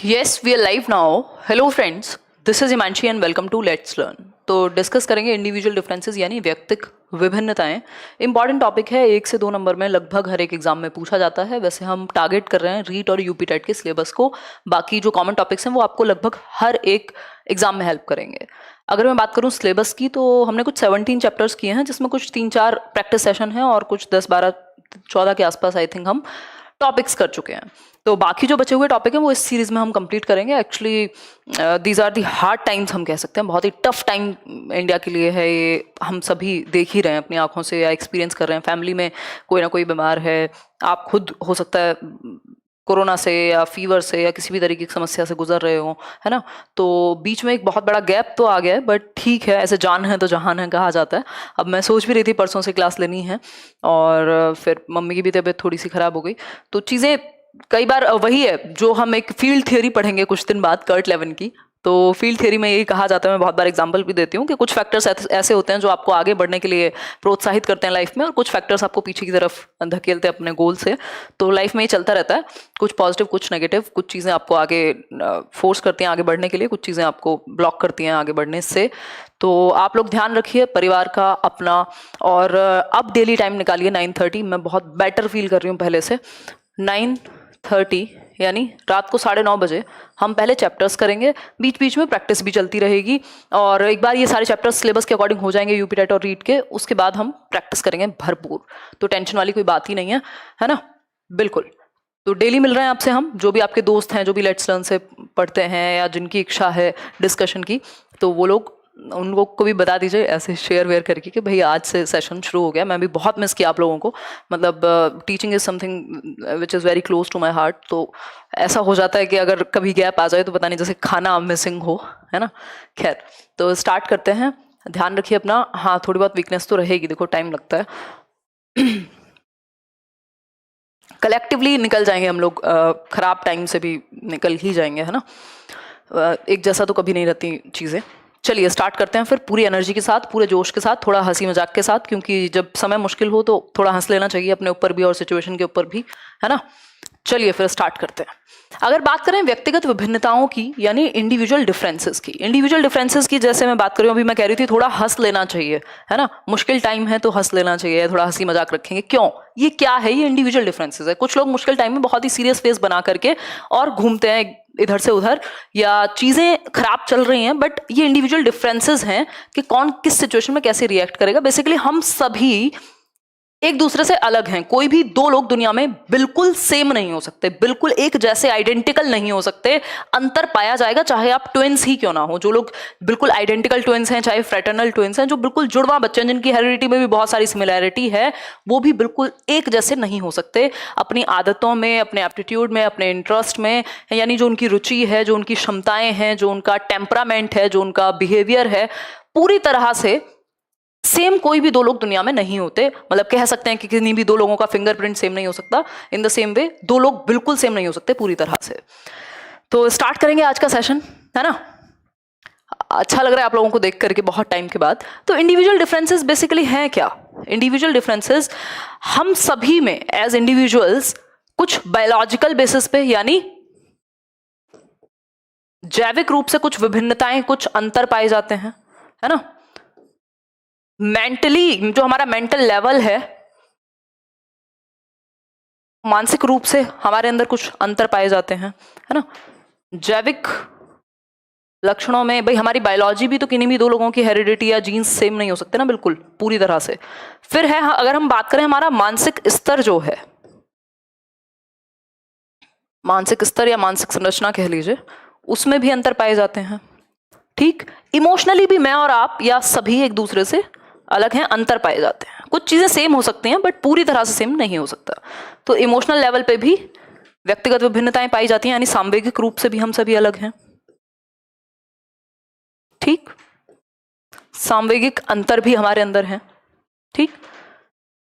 Yes, we are live now. Hello friends, this is Imanshi and welcome to Let's Learn. तो discuss करेंगे individual differences यानी व्यक्तिक विभिन्नताएं. Important topic है, 1 से 2 number में लगभग हर एक एग्जाम में पूछा जाता है. वैसे हम टारगेट कर रहे हैं रीट और यूपी टेट के सिलेबस को. बाकी जो कॉमन टॉपिक्स हैं वो आपको लगभग हर एक एग्जाम में हेल्प करेंगे. अगर मैं बात करूं सिलेबस की तो हमने कुछ 17 चैप्टर्स किए हैं, जिसमें कुछ 3-4 प्रैक्टिस सेशन है और कुछ 10-12-14 के आसपास आई थिंक हम टॉपिक्स कर चुके हैं. तो बाकी जो बचे हुए टॉपिक हैं वो इस सीरीज में हम कंप्लीट करेंगे. Actually these are the hard times हम कह सकते हैं. बहुत ही टफ टाइम इंडिया के लिए है ये. हम सभी देख ही रहे हैं अपनी आंखों से या एक्सपीरियंस कर रहे हैं. फैमिली में कोई ना कोई बीमार है, आप खुद हो सकता है कोरोना से या फीवर से या किसी भी तरीके की समस्या से गुजर रहे हो, है ना. तो बीच में एक बहुत बड़ा गैप तो आ गया है, बट ठीक है, ऐसे जान है तो जहान है कहा जाता है. अब मैं सोच भी रही थी परसों से क्लास लेनी है, और फिर मम्मी की भी तबीयत थोड़ी सी खराब हो गई. तो चीज़ें कई बार वही है जो हम एक फील्ड थियोरी पढ़ेंगे कुछ दिन बाद, कर्ट लेवन की. तो फील्ड थियोरी में यही कहा जाता है, मैं बहुत बार एग्जांपल भी देती हूँ कि कुछ फैक्टर्स ऐसे होते हैं जो आपको आगे बढ़ने के लिए प्रोत्साहित करते हैं लाइफ में, और कुछ फैक्टर्स आपको पीछे की तरफ धकेलते हैं अपने गोल से. तो लाइफ में ये चलता रहता है, कुछ पॉजिटिव कुछ नेगेटिव. कुछ चीज़ें आपको आगे फोर्स करती हैं आगे बढ़ने के लिए, कुछ चीज़ें आपको ब्लॉक करती हैं आगे बढ़ने से. तो आप लोग ध्यान रखिए परिवार का, अपना. और अब डेली टाइम निकालिए 9:30. मैं बहुत बेटर फील कर रही हूँ पहले से. 9:30 यानी रात को 9:30 हम पहले चैप्टर्स करेंगे. बीच बीच में प्रैक्टिस भी चलती रहेगी, और एक बार ये सारे चैप्टर्स सिलेबस के अकॉर्डिंग हो जाएंगे यूपी टेट और रीट के, उसके बाद हम प्रैक्टिस करेंगे भरपूर. तो टेंशन वाली कोई बात ही नहीं है ना. बिल्कुल. तो डेली मिल रहे हैं आपसे हम, जो भी आपके दोस्त हैं जो भी लेट्स लर्न से पढ़ते हैं या जिनकी इच्छा है डिस्कशन की, तो वो लोग उन लोग को भी बता दीजिए ऐसे शेयर वेयर करके कि भाई आज से सेशन शुरू हो गया. मैं भी बहुत मिस किया आप लोगों को. मतलब teaching is something which is very close to my heart. तो ऐसा हो जाता है कि अगर कभी गैप आ जाए तो पता नहीं जैसे खाना मिसिंग हो, है ना. खैर, तो स्टार्ट करते हैं. ध्यान रखिए अपना. हाँ, थोड़ी बहुत वीकनेस तो रहेगी, देखो टाइम लगता है. कलेक्टिवली निकल जाएंगे हम लोग, खराब टाइम से भी निकल ही जाएंगे, है ना. एक जैसा तो कभी नहीं रहती चीज़ें. चलिए स्टार्ट करते हैं फिर पूरी एनर्जी के साथ, पूरे जोश के साथ, थोड़ा हंसी मजाक के साथ, क्योंकि जब समय मुश्किल हो तो थोड़ा हंस लेना चाहिए अपने ऊपर भी और सिचुएशन के ऊपर भी, है ना. चलिए फिर स्टार्ट करते हैं. अगर बात करें व्यक्तिगत विभिन्नताओं की यानी इंडिविजुअल डिफरेंसेस की, जैसे मैं बात कर रही हूँ अभी, मैं कह रही थी थोड़ा हंस लेना चाहिए, है ना. मुश्किल टाइम है तो हंस लेना चाहिए, थोड़ा हंसी मजाक रखेंगे. क्यों? ये क्या है? ये इंडिविजुअल डिफरेंसेस है. कुछ लोग मुश्किल टाइम में बहुत ही सीरियस फेस बना करके और घूमते हैं इधर से उधर, या चीजें खराब चल रही हैं, बट ये इंडिविजुअल डिफरेंसेस हैं कि कौन किस सिचुएशन में कैसे रिएक्ट करेगा. बेसिकली हम सभी एक दूसरे से अलग हैं. कोई भी दो लोग दुनिया में बिल्कुल सेम नहीं हो सकते, बिल्कुल एक जैसे आइडेंटिकल नहीं हो सकते. अंतर पाया जाएगा चाहे आप ट्विंस ही क्यों ना हो. जो लोग बिल्कुल आइडेंटिकल ट्विंस हैं, चाहे फ्रेटर्नल ट्विंस हैं, जो बिल्कुल जुड़वा बच्चे हैं जिनकी हेरिडिटी में भी बहुत सारी सिमिलैरिटी है, वो भी बिल्कुल एक जैसे नहीं हो सकते अपनी आदतों में, अपने एप्टीट्यूड में, अपने इंटरेस्ट में. यानी जो उनकी रुचि है, जो उनकी क्षमताएं हैं, जो उनका टेम्परामेंट है, जो उनका बिहेवियर है, पूरी तरह से सेम कोई भी दो लोग दुनिया में नहीं होते. मतलब कह सकते हैं कि किसी भी दो लोगों का फिंगरप्रिंट सेम नहीं हो सकता. इन द सेम वे दो लोग बिल्कुल सेम नहीं हो सकते पूरी तरह से. तो स्टार्ट करेंगे आज का सेशन, है ना. अच्छा लग रहा है आप लोगों को देख करके बहुत टाइम के बाद. तो इंडिविजुअल डिफरेंसेस बेसिकली हैं क्या? इंडिविजुअल डिफरेंसेस हम सभी में एज इंडिविजुअल्स कुछ बायोलॉजिकल बेसिस पे यानी जैविक रूप से कुछ विभिन्नताएं, कुछ अंतर पाए जाते हैं, है ना. मेंटली जो हमारा मेंटल लेवल है, मानसिक रूप से हमारे अंदर कुछ अंतर पाए जाते हैं, है ना. जैविक लक्षणों में भाई हमारी बायोलॉजी भी तो किन्हीं भी दो लोगों की हेरिडिटी या जीन्स सेम नहीं हो सकते ना बिल्कुल पूरी तरह से. फिर है अगर हम बात करें हमारा मानसिक स्तर जो है, मानसिक स्तर या मानसिक संरचना कह लीजिए, उसमें भी अंतर पाए जाते हैं. ठीक. इमोशनली भी मैं और आप या सभी एक दूसरे से अलग हैं, अंतर पाए जाते हैं. कुछ चीजें सेम हो सकती हैं बट पूरी तरह से सेम नहीं हो सकता. तो इमोशनल लेवल पे भी व्यक्तिगत विभिन्नताएं पाई जाती हैं, यानी सांवेगिक रूप से भी हम सभी अलग हैं. ठीक. सांवेगिक अंतर भी हमारे अंदर है. ठीक.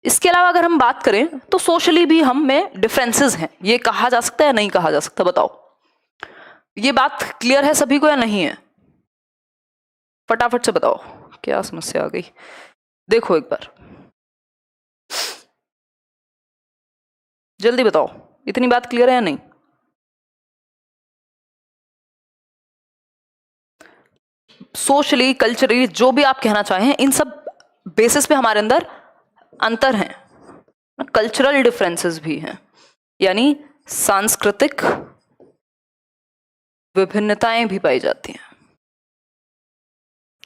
इसके अलावा अगर हम बात करें तो सोशली भी हम में डिफरेंसेस हैं. ये कहा जा सकता है या नहीं कहा जा सकता? बताओ. ये बात क्लियर है सभी को या नहीं है? फटाफट से बताओ, क्या समस्या आ गई. देखो एक बार जल्दी बताओ, इतनी बात क्लियर है या नहीं? सोशली, कल्चरली, जो भी आप कहना चाहें, इन सब बेसिस पे हमारे अंदर अंतर हैं, कल्चरल डिफरेंसेस भी हैं, यानी सांस्कृतिक विभिन्नताएं भी पाई जाती हैं।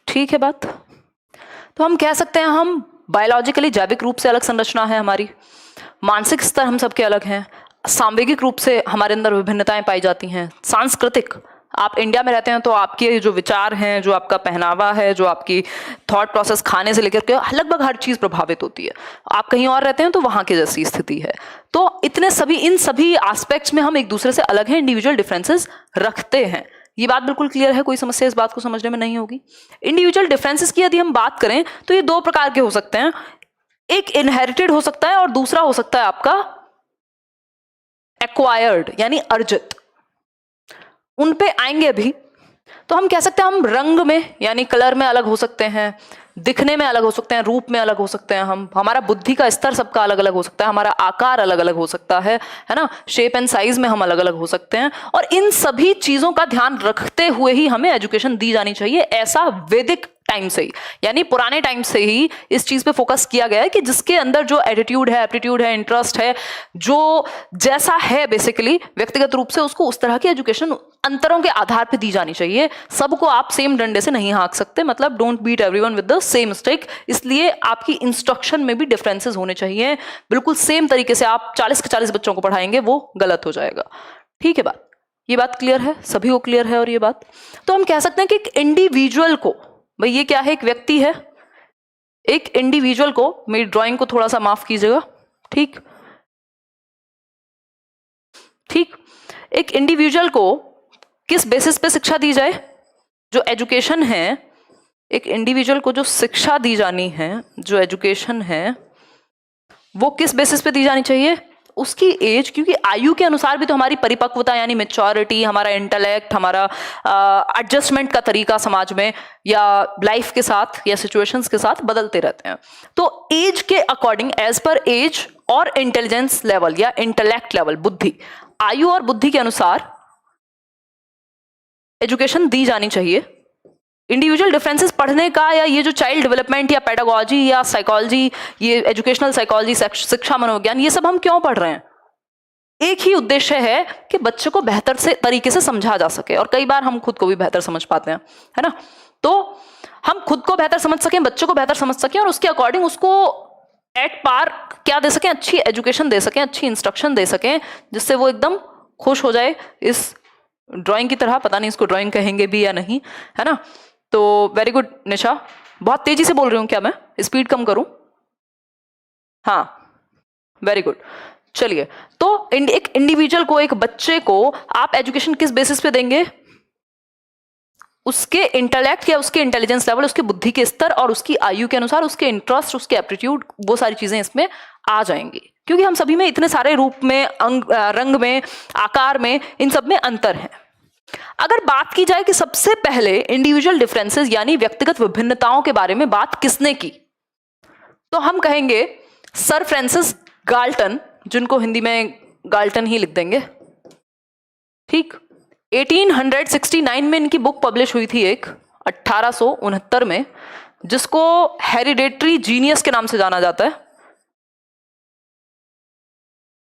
ठीक है बात? तो हम कह सकते हैं हम बायोलॉजिकली, जैविक रूप से अलग संरचना है हमारी, मानसिक स्तर हम सबके अलग हैं, सामवेगिक रूप से हमारे अंदर विभिन्नताएं पाई जाती हैं, सांस्कृतिक, आप इंडिया में रहते हैं तो आपके जो विचार हैं, जो आपका पहनावा है, जो आपकी थॉट प्रोसेस, खाने से लेकर के लगभग हर चीज़ प्रभावित होती है। आप कहीं और रहते हैं तो वहाँ की जैसी स्थिति है। तो इन सभी एस्पेक्ट्स में हम एक दूसरे से अलग हैं, इंडिविजुअल डिफरेंसेस रखते हैं। ये बात बिल्कुल क्लियर है, कोई समस्या इस बात को समझने में नहीं होगी। इंडिविजुअल डिफरेंसेस की यदि हम बात करें तो ये दो प्रकार के हो सकते हैं, एक इनहेरिटेड हो सकता है और दूसरा हो सकता है आपका एक्वायर्ड, यानी अर्जित। उन पे आएंगे अभी। तो हम कह सकते हैं हम रंग में यानी कलर में अलग हो सकते हैं, दिखने में अलग हो सकते हैं, रूप में अलग हो सकते हैं, हमारा बुद्धि का स्तर सबका अलग अलग हो सकता है, हमारा आकार अलग अलग हो सकता है ना, शेप एंड साइज में हम अलग अलग हो सकते हैं। और इन सभी चीजों का ध्यान रखते हुए ही हमें एजुकेशन दी जानी चाहिए, ऐसा वैदिक टाइम से ही, यानी पुराने टाइम से ही इस चीज पे फोकस किया गया है कि जिसके अंदर जो एटीट्यूड है, एप्टीट्यूड है, इंटरेस्ट है, जो जैसा है बेसिकली व्यक्तिगत रूप से, उसको उस तरह की एजुकेशन अंतरों के आधार पे दी जानी चाहिए। सबको आप सेम डंडे से नहीं हाँक सकते, मतलब don't beat everyone with the same stick. इसलिए आपकी इंस्ट्रक्शन में भी डिफरेंसेस होने चाहिए। बिल्कुल सेम तरीके से आप 40 के 40 बच्चों को पढ़ाएंगे, वो गलत हो जाएगा। ठीक है बात? ये बात क्लियर है, सभी को क्लियर है। और ये बात तो हम कह सकते हैं कि एक इंडिविजुअल को, भाई ये क्या है, एक व्यक्ति है, एक इंडिविजुअल को, मेरी ड्राइंग को थोड़ा सा माफ कीजिएगा, ठीक, एक इंडिविजुअल को किस बेसिस पे शिक्षा दी जाए? जो एजुकेशन है, एक इंडिविजुअल को जो शिक्षा दी जानी है, जो एजुकेशन है, वो किस बेसिस पे दी जानी चाहिए? उसकी एज, क्योंकि आयु के अनुसार भी तो हमारी परिपक्वता यानी मेच्योरिटी, हमारा इंटेलेक्ट, हमारा एडजस्टमेंट का तरीका समाज में या लाइफ के साथ या सिचुएशंस के साथ बदलते रहते हैं। तो एज के अकॉर्डिंग, एज पर एज और इंटेलिजेंस लेवल या इंटेलेक्ट लेवल, बुद्धि, आयु और बुद्धि के अनुसार एजुकेशन दी जानी चाहिए। इंडिविजुअल डिफरेंसेस पढ़ने का, या ये जो चाइल्ड डेवलपमेंट या पेडागोजी या साइकोलॉजी, ये एजुकेशनल साइकोलॉजी, शिक्षा मनोविज्ञान, ये सब हम क्यों पढ़ रहे हैं? एक ही उद्देश्य है कि बच्चे को बेहतर से तरीके से समझा जा सके, और कई बार हम खुद को भी बेहतर समझ पाते हैं, है ना? तो हम खुद को बेहतर समझ सकें, बच्चों को बेहतर समझ सकें, और उसके अकॉर्डिंग उसको एट पार क्या दे सकें, अच्छी एजुकेशन दे सकें, अच्छी इंस्ट्रक्शन दे सकें, जिससे वो एकदम खुश हो जाए इस ड्राइंग की तरह। पता नहीं इसको ड्राइंग कहेंगे भी या नहीं, है ना? तो वेरी गुड निशा, बहुत तेजी से बोल रही हूँ क्या मैं? स्पीड कम करूं? हाँ, वेरी गुड। चलिए, तो एक इंडिविजुअल को, एक बच्चे को आप एजुकेशन किस बेसिस पे देंगे? उसके इंटेलेक्ट या उसके इंटेलिजेंस लेवल, उसके बुद्धि के स्तर और उसकी आयु के अनुसार उसके इंटरेस्ट, उसके एप्टीट्यूड, वो सारी चीजें इसमें आ जाएंगी, क्योंकि हम सभी में इतने सारे रूप में, रंग में, आकार में, इन सब में अंतर है। अगर बात की जाए कि सबसे पहले इंडिविजुअल डिफरेंसेस यानी व्यक्तिगत विभिन्नताओं के बारे में बात किसने की, तो हम कहेंगे सर फ्रांसिस गाल्टन, जिनको हिंदी में गाल्टन ही लिख देंगे, ठीक। 1869 में इनकी बुक पब्लिश हुई थी, एक 1869 में, जिसको हेरिडेटरी जीनियस के नाम से जाना जाता है।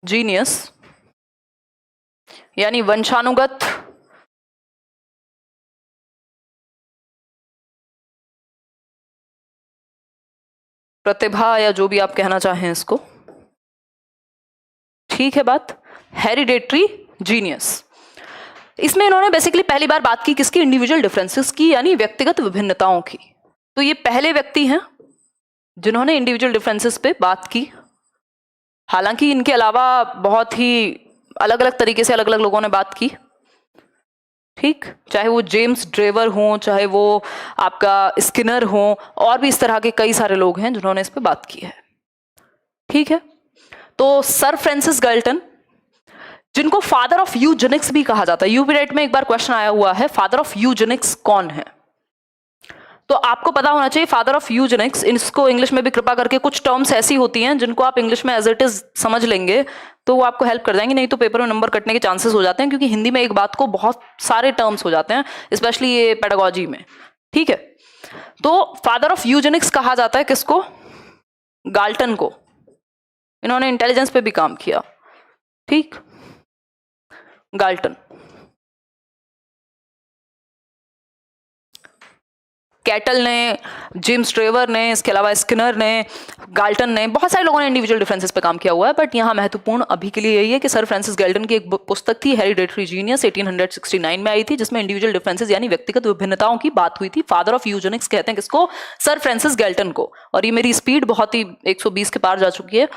जीनियस यानी वंशानुगत प्रतिभा, या जो भी आप कहना चाहें इसको, ठीक है बात, हेरिडेटरी जीनियस। इसमें इन्होंने बेसिकली पहली बार बात की किसकी? इंडिविजुअल डिफरेंसेस की, यानी व्यक्तिगत विभिन्नताओं की। तो ये पहले व्यक्ति हैं जिन्होंने इंडिविजुअल डिफरेंसेस पे बात की। हालांकि इनके अलावा बहुत ही अलग अलग तरीके से अलग अलग लोगों ने बात की, ठीक, चाहे वो जेम्स ड्रेवर हो, चाहे वो आपका स्किनर हो, और भी इस तरह के कई सारे लोग हैं जिन्होंने इस पे बात की है, ठीक है। तो सर फ्रांसिस गाल्टन, जिनको फादर ऑफ यूजेनिक्स भी कहा जाता है, यूपीटेट में एक बार क्वेश्चन आया हुआ है, फादर ऑफ यूजेनिक्स कौन है? तो आपको पता होना चाहिए फादर ऑफ यूजेनिक्स, इसको इंग्लिश में भी कृपा करके, कुछ टर्म्स ऐसी होती हैं जिनको आप इंग्लिश में एज इट इज समझ लेंगे तो वो आपको हेल्प कर जाएंगे, नहीं तो पेपर में नंबर कटने के चांसेस हो जाते हैं, क्योंकि हिंदी में एक बात को बहुत सारे टर्म्स हो जाते हैं, स्पेशली ये पेडागोजी में, ठीक है, तो फादर ऑफ यूजेनिक्स कहा जाता है किसको? गाल्टन को। इन्होंने इंटेलिजेंस पे भी काम किया, ठीक, गाल्टन। कैटल ने, जेम्स ट्रेवर ने, इसके अलावा स्किनर ने, गाल्टन ने, बहुत सारे लोगों ने इंडिविजुअल डिफरेंसेस पे काम किया हुआ है, बट यहाँ महत्वपूर्ण अभी के लिए यही है कि सर फ्रांसिस गैल्टन की एक पुस्तक थी हेरिडेटरी जीनियस, 1869 में आई थी, जिसमें इंडिविजुअल डिफरेंसेस यानी व्यक्तिगत विभिन्नताओं की बात हुई थी। फादर ऑफ यूजेनिक्स कहते हैं किसको? सर फ्रांसिस गैल्टन को। और ये मेरी स्पीड बहुत ही 120 के पार जा चुकी है,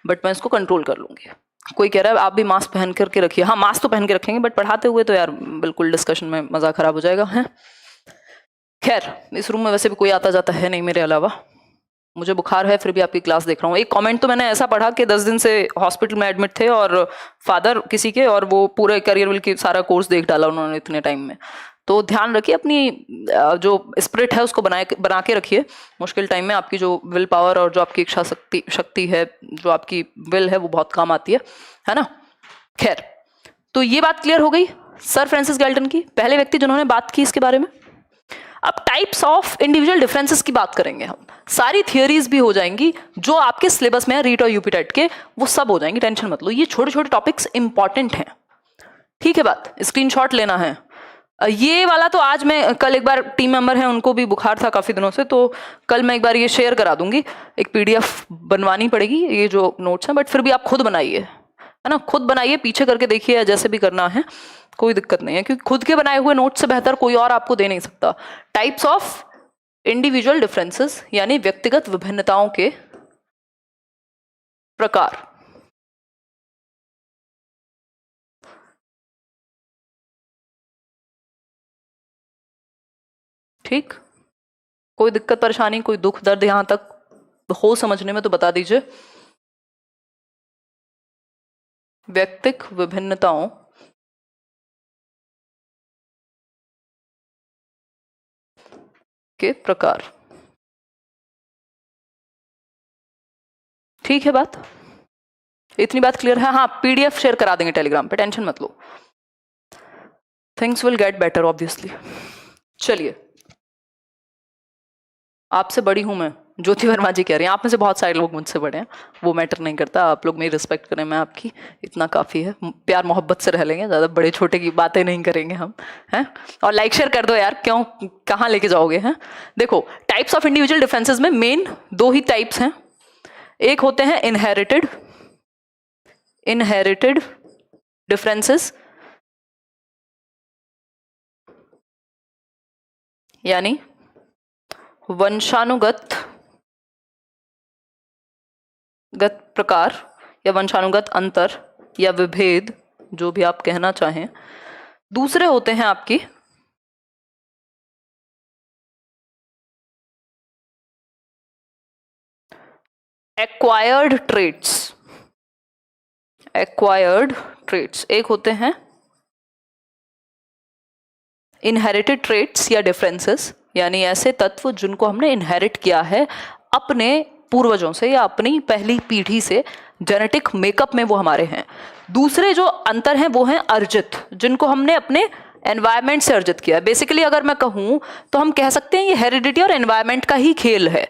बट मैं इसको कंट्रोल कर लूंगी। कोई कह रहा है आप भी मास्क पहन करके रखिए। हाँ, मास्क तो पहन के रखेंगे, बट पढ़ाते हुए तो यार बिल्कुल डिस्कशन में मजा खराब हो जाएगा है। खैर, इस रूम में वैसे भी कोई आता जाता है नहीं मेरे अलावा। मुझे बुखार है फिर भी आपकी क्लास देख रहा हूँ। एक कमेंट तो मैंने ऐसा पढ़ा कि 10 दिन से हॉस्पिटल में एडमिट थे और फादर किसी के, और वो पूरे करियर विल की सारा कोर्स देख डाला उन्होंने इतने टाइम में। तो ध्यान रखिए, अपनी जो स्पिरिट है उसको बना के रखिए। मुश्किल टाइम में आपकी जो विल पावर और जो आपकी इच्छा शक्ति है, जो आपकी विल है, वो बहुत काम आती है ना। खैर, तो ये बात क्लियर हो गई सर फ्रांसिस गैल्टन की, पहले व्यक्ति जिन्होंने बात की इसके बारे में। अब टाइप्स ऑफ इंडिविजुअल डिफरेंसेस की बात करेंगे हम। सारी थियरीज भी हो जाएंगी जो आपके सिलेबस में है, रीट और यूपीटेट के, वो सब हो जाएंगी, टेंशन मत लो। ये छोटे छोटे टॉपिक्स इंपॉर्टेंट हैं, ठीक है बात, स्क्रीनशॉट लेना है। ये वाला तो आज मैं, कल एक बार टीम मेंबर है उनको भी बुखार था काफी दिनों से, तो कल मैं एक बार ये शेयर करा दूंगी। एक पीडीएफ बनवानी पड़ेगी ये जो नोट्स हैं, बट फिर भी आप खुद बनाइए, है ना, खुद बनाइए, पीछे करके देखिए, जैसे भी करना है, कोई दिक्कत नहीं है, क्योंकि खुद के बनाए हुए नोट से बेहतर कोई और आपको दे नहीं सकता। टाइप्स ऑफ इंडिविजुअल डिफरेंसेस यानी व्यक्तिगत विभिन्नताओं के प्रकार। ठीक, कोई दिक्कत परेशानी, कोई दुख दर्द यहां तक हो समझने में तो बता दीजिए। व्यक्तिगत विभिन्नताओं के प्रकार, ठीक है बात, इतनी बात क्लियर है। हाँ, पीडीएफ शेयर करा देंगे टेलीग्राम पे, टेंशन मत लो, things will get better obviously. चलिए, आपसे बड़ी हूं मैं, ज्योति वर्मा जी कह रही हैं, आप में से बहुत सारे लोग मुझसे बड़े हैं, वो मैटर नहीं करता, आप लोग मेरी रिस्पेक्ट करें, मैं आपकी, इतना काफ़ी है, प्यार मोहब्बत से रह लेंगे, ज़्यादा बड़े छोटे की बातें नहीं करेंगे हम, हैं। और लाइक शेयर कर दो यार, क्यों, कहाँ लेके जाओगे, हैं। देखो, टाइप्स ऑफ इंडिविजुअल डिफरेंसेस में मेन दो ही टाइप्स हैं। एक होते हैं इनहेरिटेड डिफरेंसेस, यानी वंशानुगत प्रकार या वंशानुगत अंतर या विभेद, जो भी आप कहना चाहें। दूसरे होते हैं आपकी एक्वायर्ड ट्रेट्स। एक होते हैं इनहेरिटेड ट्रेट्स या डिफरेंसेस, यानी ऐसे तत्व जिनको हमने इनहेरिट किया है अपने पूर्वजों से या अपनी पहली पीढ़ी से, जेनेटिक मेकअप में वो हमारे हैं। दूसरे जो अंतर हैं वो हैं अर्जित, जिनको हमने अपने एनवायरनमेंट से अर्जित किया है। बेसिकली अगर मैं कहूँ तो हम कह सकते हैं ये हेरिडिटी और एनवायरनमेंट का ही खेल है।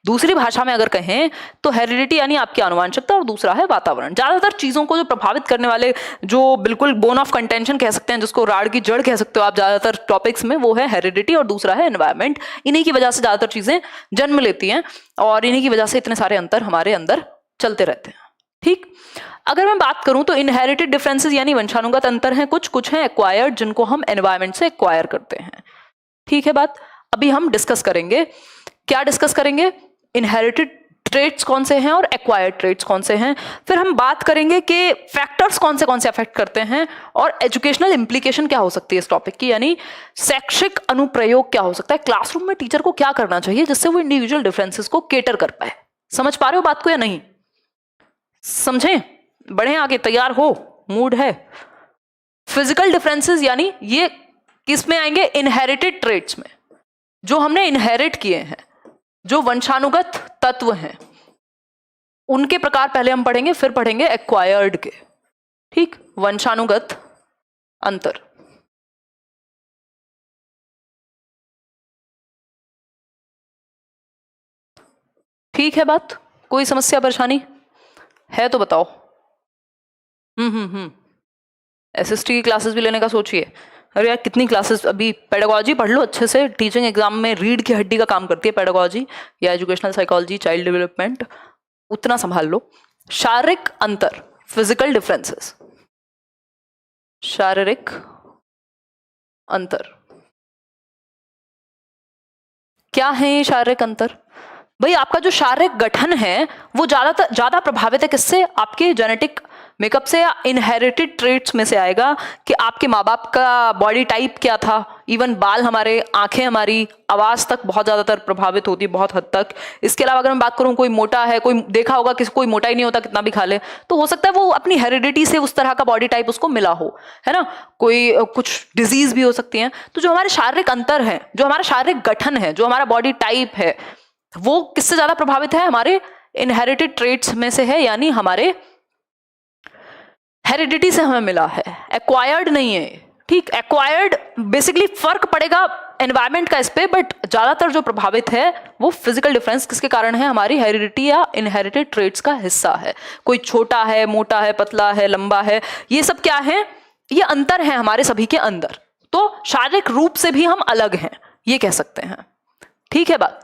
दूसरी भाषा में अगर कहें तो हेरिडिटी यानी आपकी आनुवंशिकता और दूसरा है वातावरण। ज्यादातर चीजों को जो प्रभावित करने वाले, जो बिल्कुल बोन ऑफ कंटेंशन कह सकते हैं, जिसको राड़ की जड़ कह सकते हो आप ज्यादातर टॉपिक्स में, वो है हेरिडिटी और दूसरा है एनवायरनमेंट। इन्हीं की वजह से ज्यादातर चीजें जन्म लेती हैं और इन्हीं की वजह से इतने सारे अंतर हमारे अंदर चलते रहते हैं। ठीक, अगर मैं बात करूं तो इनहेरिटेड डिफरेंसेस यानी वंशानुगत अंतर हैं कुछ हैं एक्वायर्ड, जिनको हम एनवायरनमेंट से एक्वायर करते हैं। ठीक है बात, अभी हम डिस्कस करेंगे, क्या डिस्कस करेंगे, इनहेरिटेड ट्रेट्स कौन से हैं और एक्वायर्ड ट्रेट्स कौन से हैं। फिर हम बात करेंगे कि फैक्टर्स कौन से अफेक्ट करते हैं और एजुकेशनल इंप्लीकेशन क्या हो सकती है इस टॉपिक की, यानी शैक्षिक अनुप्रयोग क्या हो सकता है, क्लासरूम में टीचर को क्या करना चाहिए जिससे वो इंडिविजुअल डिफरेंसेस को केटर कर पाए। समझ पा रहे हो बात को या नहीं? समझें, बढ़े आगे, तैयार हो, मूड है। फिजिकल डिफरेंसेस यानी ये किस में आएंगे, इनहेरिटेड ट्रेट्स में, जो हमने इनहेरिट किए हैं, जो वंशानुगत तत्व हैं, उनके प्रकार पहले हम पढ़ेंगे, फिर पढ़ेंगे एक्वायर्ड के। ठीक, वंशानुगत अंतर। ठीक है बात, कोई समस्या परेशानी है तो बताओ। एसएसटी की क्लासेस भी लेने का सोचिए। अरे यार कितनी क्लासेस, अभी पेडागोजी पढ़ लो अच्छे से, टीचिंग एग्जाम में रीढ़ की हड्डी का काम करती है पेडागोजी या एजुकेशनल साइकोलॉजी, चाइल्ड डेवलपमेंट, उतना संभाल लो। शारीरिक अंतर, फिजिकल डिफरेंसेस, शारीरिक अंतर क्या है ये शारीरिक अंतर? भाई आपका जो शारीरिक गठन है वो ज्यादा प्रभावित है किससे? आपके जेनेटिक मेकअप से या इनहेरिटेड ट्रेट्स में से आएगा कि आपके माँ बाप का बॉडी टाइप क्या था। इवन बाल हमारे, आंखें हमारी, आवाज तक बहुत ज्यादातर प्रभावित होती है, बहुत हद तक। इसके अलावा अगर मैं बात करूं, कोई मोटा है, कोई देखा होगा कि कोई मोटा ही नहीं होता कितना भी खा ले, तो हो सकता है वो अपनी हेरिडिटी से उस तरह का बॉडी टाइप उसको मिला हो, है ना। कोई कुछ डिजीज भी हो सकती है। तो जो हमारे शारीरिक अंतर है, जो हमारा शारीरिक गठन है, जो हमारा बॉडी टाइप है, वो किससे ज्यादा प्रभावित है? हमारे इनहेरिटेड ट्रेट्स में से है, यानी हमारे हेरिडिटी से हमें मिला है, एक्वायर्ड नहीं है। ठीक, एक्वायर्ड बेसिकली फर्क पड़ेगा एनवायरमेंट का इस पे, बट ज्यादातर जो प्रभावित है वो फिजिकल डिफरेंस किसके कारण है? हमारी हेरिडिटी या इनहेरिटेड ट्रेट्स का हिस्सा है। कोई छोटा है, मोटा है, पतला है, लंबा है, ये सब क्या है? ये अंतर है हमारे सभी के अंदर। तो शारीरिक रूप से भी हम अलग हैं, ये कह सकते हैं। ठीक है बात,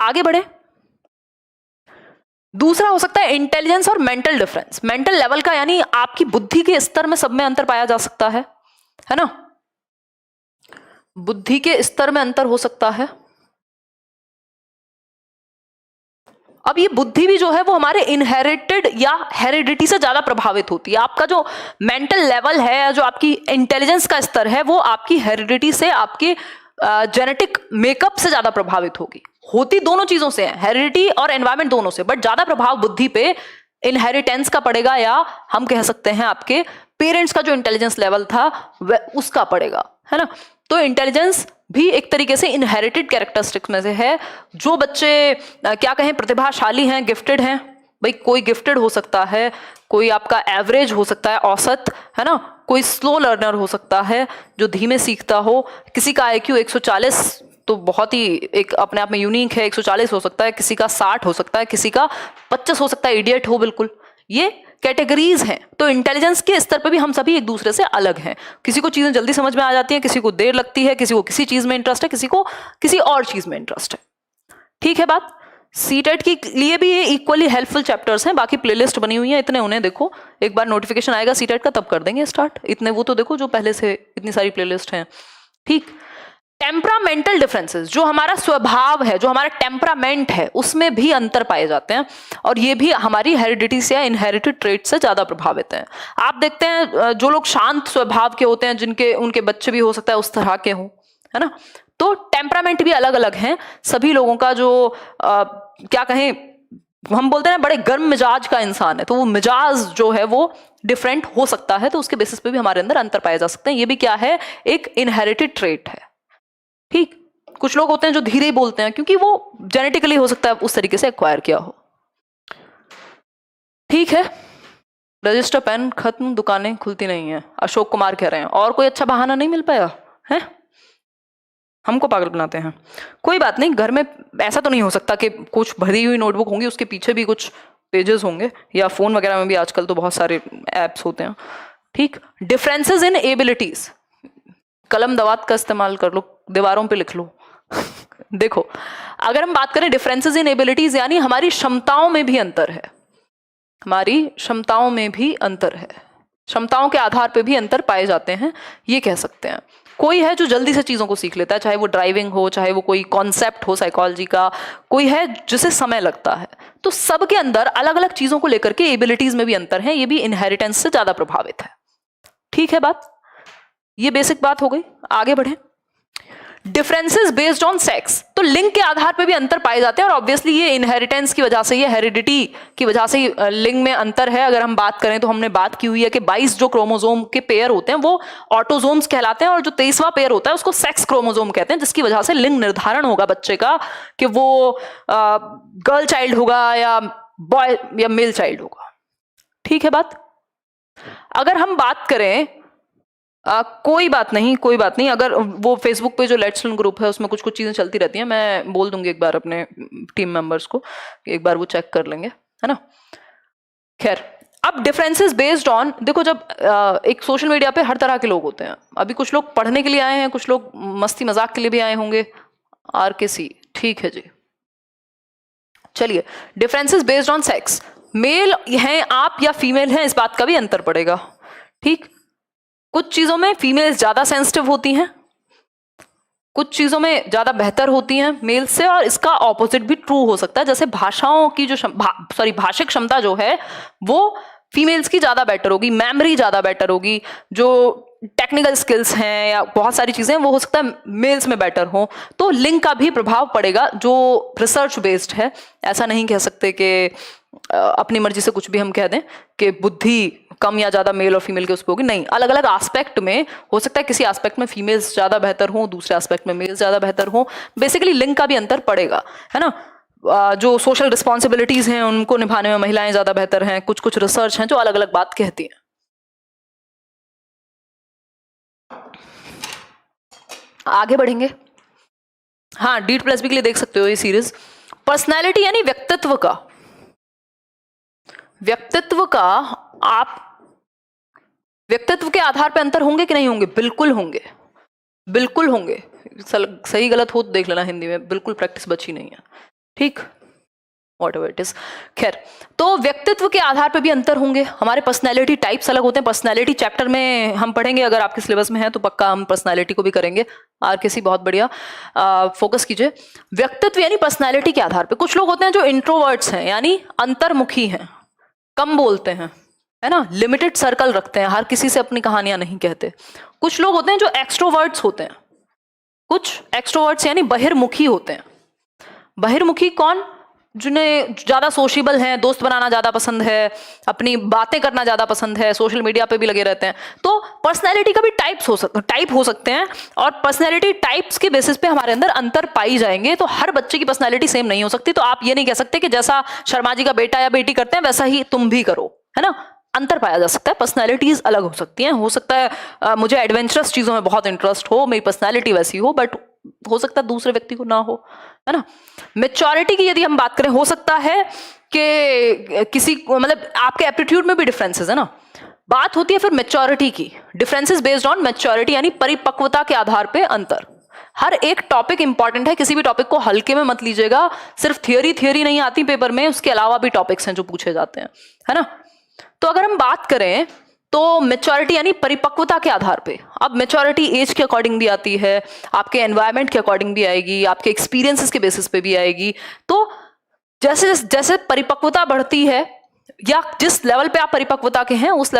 आगे बढ़े। दूसरा हो सकता है इंटेलिजेंस और मेंटल डिफरेंस, मेंटल लेवल का, यानी आपकी बुद्धि के स्तर में सब में अंतर पाया जा सकता है ना। बुद्धि के स्तर में अंतर हो सकता है। अब ये बुद्धि भी जो है वो हमारे इनहेरिटेड या हेरिडिटी से ज्यादा प्रभावित होती है। आपका जो मेंटल लेवल है, जो आपकी इंटेलिजेंस का स्तर है, वो आपकी हेरिडिटी से, आपके जेनेटिक मेकअप से ज्यादा प्रभावित होगी। होती दोनों चीजों से है, हेरिडिटी और एनवायरमेंट दोनों से, बट ज्यादा प्रभाव बुद्धि पे इनहेरिटेंस का पड़ेगा, या हम कह सकते हैं आपके पेरेंट्स का जो इंटेलिजेंस लेवल था वह उसका पड़ेगा, है ना। तो इंटेलिजेंस भी एक तरीके से इनहेरिटेड कैरेक्टरिस्टिक्स में से है। जो बच्चे क्या कहें प्रतिभाशाली हैं, गिफ्टेड हैं, भाई कोई गिफ्टेड हो सकता है, कोई आपका एवरेज हो सकता है, औसत, है ना, कोई स्लो लर्नर हो सकता है जो धीमे सीखता हो। किसी का IQ 140 तो बहुत ही एक अपने आप में यूनिक है, 140 हो सकता है, किसी का 60 हो सकता है, किसी का 25 हो सकता है, इडियट हो बिल्कुल। ये कैटेगरीज हैं। तो इंटेलिजेंस के स्तर पर भी हम सभी एक दूसरे से अलग हैं। किसी को चीजें जल्दी समझ में आ जाती हैं, किसी को देर लगती है, किसी को किसी चीज में इंटरेस्ट है, किसी को किसी और चीज में इंटरेस्ट है। ठीक है बात। सीटेट के लिए भी ये इक्वली हेल्पफुल चैप्टर्स हैं। बाकी प्लेलिस्ट बनी हुई है, इतने उन्हें देखो, एक बार नोटिफिकेशन आएगा सीटेट का तब कर देंगे स्टार्ट। इतने वो तो देखो जो पहले से इतनी सारी प्लेलिस्ट हैं। ठीक। टेम्परामेंटल डिफरेंसेस, जो हमारा स्वभाव है, जो हमारा टेम्परामेंट है, उसमें भी अंतर पाए जाते हैं, और ये भी हमारी हेरिडिटी से या इनहेरिटेड ट्रेट से ज्यादा प्रभावित हैं। आप देखते हैं जो लोग शांत स्वभाव के होते हैं, जिनके उनके बच्चे भी हो सकता है उस तरह के हों, है ना। तो टेम्परामेंट भी अलग अलग हैं सभी लोगों का। जो क्या कहें, हम बोलते हैं बड़े गर्म मिजाज का इंसान है, तो वो मिजाज जो है वो डिफरेंट हो सकता है, तो उसके बेसिस पे भी हमारे अंदर अंतर पाए जा सकते हैं। ये भी क्या है? एक इनहेरिटेड ट्रेट है। ठीक। कुछ लोग होते हैं जो धीरे बोलते हैं, क्योंकि वो जेनेटिकली हो सकता है उस तरीके से एक्वायर किया हो। ठीक है। रजिस्टर पेन खत्म, दुकानें खुलती नहीं है, अशोक कुमार कह रहे हैं। और कोई अच्छा बहाना नहीं मिल पाया है? हमको पागल बनाते हैं। कोई बात नहीं, घर में ऐसा तो नहीं हो सकता कि कुछ भरी हुई नोटबुक होंगी, उसके पीछे भी कुछ पेजेस होंगे, या फोन वगैरह में भी आजकल तो बहुत सारे एप्स होते हैं। ठीक। डिफरेंसेस इन एबिलिटीज, कलम दवात का इस्तेमाल कर लो, दीवारों पे लिख लो। देखो, अगर हम बात करें डिफरेंसेस इन एबिलिटीज, यानी हमारी क्षमताओं में भी अंतर है, हमारी क्षमताओं में भी अंतर है, क्षमताओं के आधार पे भी अंतर पाए जाते हैं, ये कह सकते हैं। कोई है जो जल्दी से चीजों को सीख लेता है, चाहे वो ड्राइविंग हो, चाहे वो कोई कॉन्सेप्ट हो साइकोलॉजी का, कोई है जिसे समय लगता है। तो सबके अंदर अलग अलग चीजों को लेकर के एबिलिटीज में भी अंतर है, ये भी इनहेरिटेंस से ज्यादा प्रभावित है। ठीक है बात, ये बेसिक बात हो गई। आगे बढ़े। डिफरेंसेस बेस्ड ऑन सेक्स, तो लिंग के आधार पर भी अंतर पाए जाते हैं, और ऑब्वियसली ये इनहेरिटेंस की वजह से, ये हेरिडिटी की वजह से लिंग में अंतर है। अगर हम बात करें तो हमने बात की हुई है कि 22 जो क्रोमोसोम के पेयर होते हैं वो ऑटोजोम्स कहलाते हैं, और जो 23वां पेयर होता है उसको सेक्स क्रोमोसोम कहते हैं, जिसकी वजह से लिंग निर्धारण होगा बच्चे का कि वो गर्ल चाइल्ड होगा या बॉय या मेल चाइल्ड होगा। ठीक है बात। अगर हम बात करें कोई बात नहीं, कोई बात नहीं। अगर वो फेसबुक पे जो लेट्स लर्न ग्रुप है उसमें कुछ कुछ चीज़ें चलती रहती हैं, मैं बोल दूंगी एक बार अपने टीम मेंबर्स को, एक बार वो चेक कर लेंगे, है ना। खैर, अब डिफरेंसेस बेस्ड ऑन, देखो जब एक सोशल मीडिया पे हर तरह के लोग होते हैं। अभी कुछ लोग पढ़ने के लिए आए हैं, कुछ लोग मस्ती मजाक के लिए भी आए होंगे। RKC, ठीक है जी। चलिए, differences based on sex, male हैं आप या फीमेल हैं, इस बात का भी अंतर पड़ेगा। ठीक, कुछ चीजों में फीमेल्स ज्यादा सेंसिटिव होती हैं, कुछ चीजों में ज्यादा बेहतर होती हैं मेल से, और इसका ऑपोजिट भी ट्रू हो सकता है। जैसे भाषाओं की जो भाषिक क्षमता जो है वो फीमेल्स की ज्यादा बेटर होगी, मेमोरी ज्यादा बेटर होगी, जो टेक्निकल स्किल्स हैं या बहुत सारी चीजें वो हो सकता है मेल्स में बेटर हो। तो लिंग का भी प्रभाव पड़ेगा जो रिसर्च बेस्ड है। ऐसा नहीं कह सकते कि अपनी मर्जी से कुछ भी हम कह दें कि बुद्धि कम या ज्यादा मेल और फीमेल के उस पर होगी। नहीं, अलग अलग एस्पेक्ट में हो सकता है, किसी एस्पेक्ट में फीमेल्स ज्यादा बेहतर हो, दूसरे एस्पेक्ट में मेल्स ज्यादा बेहतर हो। बेसिकली लिंग का भी अंतर पड़ेगा, है ना। जो सोशल रिस्पॉन्सिबिलिटीज हैं उनको निभाने में महिलाएं ज्यादा बेहतर हैं, कुछ कुछ रिसर्च हैं जो अलग अलग बात कहती हैं। आगे बढ़ेंगे। हाँ, DEET+B के लिए देख सकते हो ये सीरीज। पर्सनैलिटी यानी व्यक्तित्व का, आप व्यक्तित्व के आधार पर अंतर होंगे कि नहीं होंगे? बिल्कुल होंगे, बिल्कुल होंगे। सही गलत हो तो देख लेना, हिंदी में बिल्कुल प्रैक्टिस बची नहीं है। ठीक, वॉट एवर इट इज। खैर, तो व्यक्तित्व के आधार पर भी अंतर होंगे। हमारे पर्सनैलिटी टाइप्स अलग होते हैं। पर्सनैलिटी चैप्टर में हम पढ़ेंगे, अगर आपके सिलेबस में है तो पक्का हम पर्सनैलिटी को भी करेंगे। RKC बहुत बढ़िया, फोकस कीजिए। व्यक्तित्व यानी पर्सनैलिटी के आधार पर कुछ लोग होते हैं जो इंट्रोवर्ट्स हैं, यानी अंतर्मुखी हैं, कम बोलते हैं, है ना, लिमिटेड सर्कल रखते हैं, हर किसी से अपनी कहानियां नहीं कहते। कुछ लोग होते हैं जो एक्सट्रोवर्ट्स होते हैं, कुछ एक्सट्रोवर्ट्स यानी बहिर्मुखी होते हैं। बहिर्मुखी कौन? जिन्हें ज्यादा सोशेबल हैं, दोस्त बनाना ज्यादा पसंद है, अपनी बातें करना ज्यादा पसंद है, सोशल मीडिया पे भी लगे रहते हैं। तो पर्सनैलिटी का भी टाइप हो सकते हैं, और पर्सनैलिटी टाइप्स के बेसिस पे हमारे अंदर अंतर पाई जाएंगे। तो हर बच्चे की पर्सनैलिटी सेम नहीं हो सकती। तो आप ये नहीं कह सकते कि जैसा शर्मा जी का बेटा या बेटी करते हैं वैसा ही तुम भी करो, है ना। अंतर पाया जा सकता है, पर्सनैलिटीज अलग हो सकती हैं। हो सकता है मुझे एडवेंचरस चीजों में बहुत इंटरेस्ट हो, मेरी पर्सनैलिटी वैसी हो, बट हो सकता है दूसरे व्यक्ति को ना हो, है ना। मेच्योरिटी की यदि हम बात करें, हो सकता है कि किसी को, मतलब आपके एप्टीट्यूड में भी डिफरेंसेस है ना। बात होती है फिर मेच्योरिटी की, डिफरेंसेस बेस्ड ऑन मेच्योरिटी यानी परिपक्वता के आधार पे अंतर। हर एक टॉपिक इंपॉर्टेंट है, किसी भी टॉपिक को हल्के में मत लीजिएगा। सिर्फ थियोरी नहीं आती पेपर में, उसके अलावा भी टॉपिक्स हैं जो पूछे जाते हैं, है ना। तो अगर हम बात करें तो मेच्योरिटी यानी परिपक्वता के आधार पे। अब मेच्योरिटी एज के अकॉर्डिंग भी आती है, आपके एनवायरनमेंट के अकॉर्डिंग भी आएगी, आपके एक्सपीरियंसेस के बेसिस पे भी आएगी। तो जैसे जैसे परिपक्वता बढ़ती है, या जिस लेवल पे आप परिपक्वता के हैं उस